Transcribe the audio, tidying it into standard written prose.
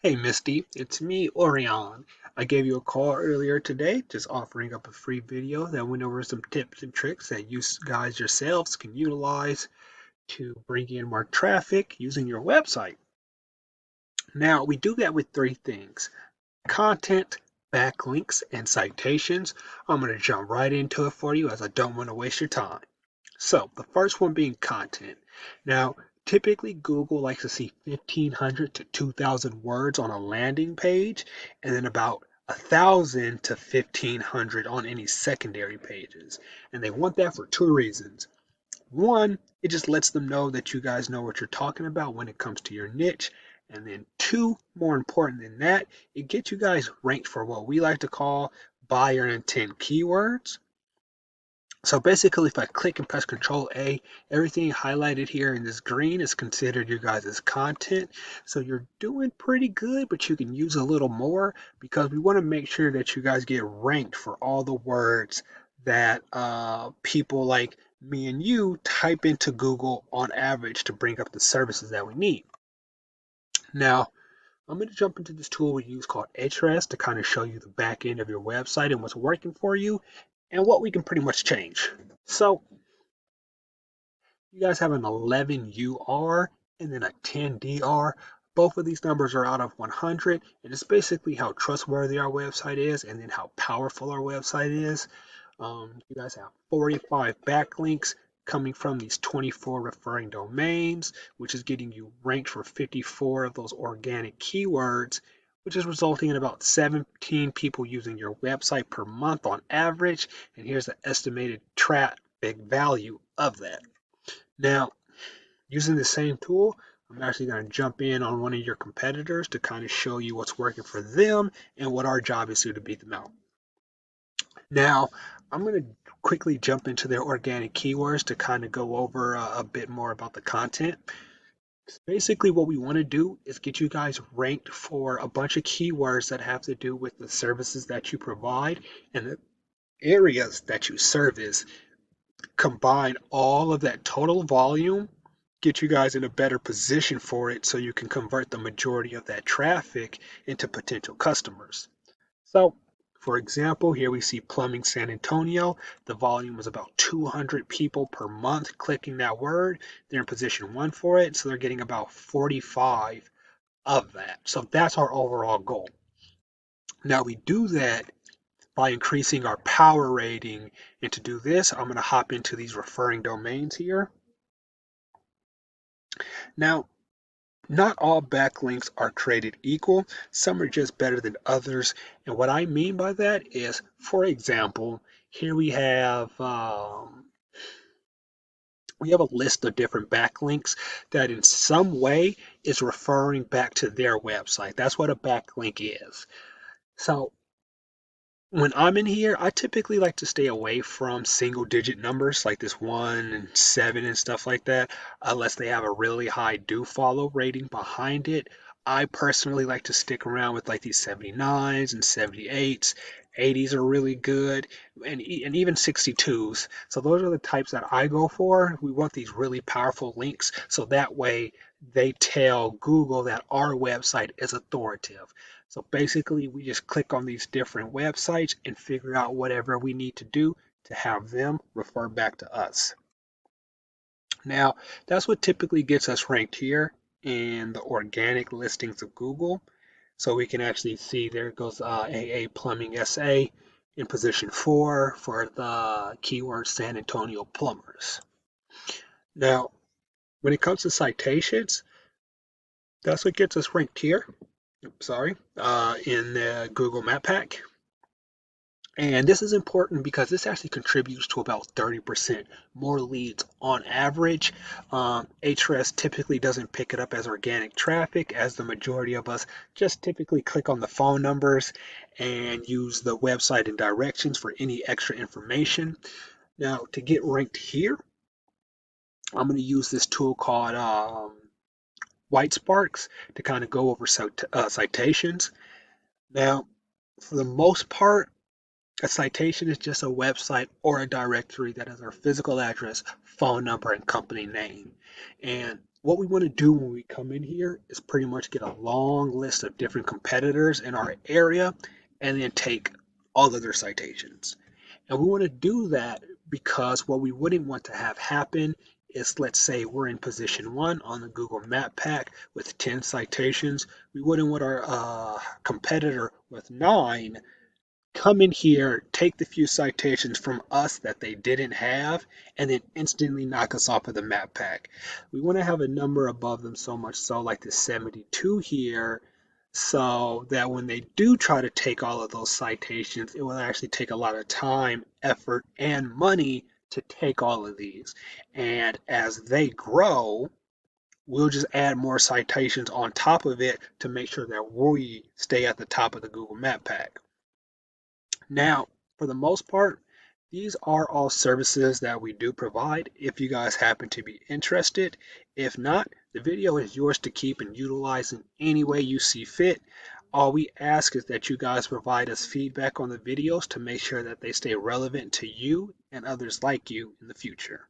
Hey Misty, it's me, Orion. I gave you a call earlier today, just offering up a free video that went over some tips and tricks that you guys yourselves can utilize to bring in more traffic using your website. Now, we do that with three things: content, backlinks, and citations. I'm going to jump right into it for you as I don't want to waste your time. So, the first one being content. Now, typically Google likes to see 1,500 to 2,000 words on a landing page, and then about 1,000 to 1,500 on any secondary pages. And they want that for two reasons. One, it just lets them know that you guys know what you're talking about when it comes to your niche. And then two, more important than that, it gets you guys ranked for what we like to call buyer intent keywords. So basically, if I click and press Control A, everything highlighted here in this green is considered your guys' content. So you're doing pretty good, but you can use a little more because we want to make sure that you guys get ranked for all the words that people like me and you type into Google on average to bring up the services that we need. Now, I'm going to jump into this tool we use called Ahrefs to kind of show you the back end of your website and what's working for you and what we can pretty much change. So you guys have an 11 UR and then a 10 DR. Both of these numbers are out of 100, and it's basically how trustworthy our website is and then how powerful our website is. You guys have 45 backlinks coming from these 24 referring domains, which is getting you ranked for 54 of those organic keywords, which is resulting in about 17 people using your website per month on average. And here's the estimated traffic value of that. Now, using the same tool, I'm actually going to jump in on one of your competitors to kind of show you what's working for them and what our job is to beat them out. Now, I'm going to quickly jump into their organic keywords to kind of go over a bit more about the content. Basically, what we want to do is get you guys ranked for a bunch of keywords that have to do with the services that you provide and the areas that you service. Combine all of that total volume, get you guys in a better position for it so you can convert the majority of that traffic into potential customers. So, for example, here we see Plumbing San Antonio. The volume is about 200 people per month clicking that word. They're in position one for it, so they're getting about 45 of that. So that's our overall goal. Now we do that by increasing our power rating. And to do this, I'm going to hop into these referring domains here. Now, not all backlinks are created equal. Some are just better than others. And what I mean by that is, for example, here we have a list of different backlinks that in some way is referring back to their website. That's what a backlink is. So when I'm in here, I typically like to stay away from single digit numbers like this 1 and 7 and stuff like that, unless they have a really high do follow rating behind it. I personally like to stick around with like these 79s and 78s. 80s are really good, and even 62s. So those are the types that I go for. We want these really powerful links so that way they tell Google that our website is authoritative. So basically, we just click on these different websites and figure out whatever we need to do to have them refer back to us. Now, that's what typically gets us ranked here in the organic listings of Google. So we can actually see there goes AA Plumbing SA in position 4 for the keyword San Antonio plumbers. Now, when it comes to citations, that's what gets us ranked here. Sorry, in the Google Map Pack. And this is important because this actually contributes to about 30% more leads on average. Ahrefs typically doesn't pick it up as organic traffic, as the majority of us just typically click on the phone numbers and use the website and directions for any extra information. Now, to get ranked here, I'm going to use this tool called White Sparks to kind of go over citations. Now, for the most part, a citation is just a website or a directory that has our physical address, phone number, and company name. And What we want to do when we come in here is pretty much get a long list of different competitors in our area and then take all of their citations. And we want to do that because what we wouldn't want to have happen is, let's say we're in position 1 on the Google Map Pack with 10 citations. We wouldn't want our competitor with 9 come in here, take the few citations from us that they didn't have, and then instantly knock us off of the map pack. We want to have a number above them, so much so like the 72 here, so that when they do try to take all of those citations, it will actually take a lot of time, effort, and money to take all of these. And as they grow, we'll just add more citations on top of it to make sure that we stay at the top of the Google Map Pack. Now, for the most part, these are all services that we do provide if you guys happen to be interested. If not, the video is yours to keep and utilize in any way you see fit. All we ask is that you guys provide us feedback on the videos to make sure that they stay relevant to you and others like you in the future.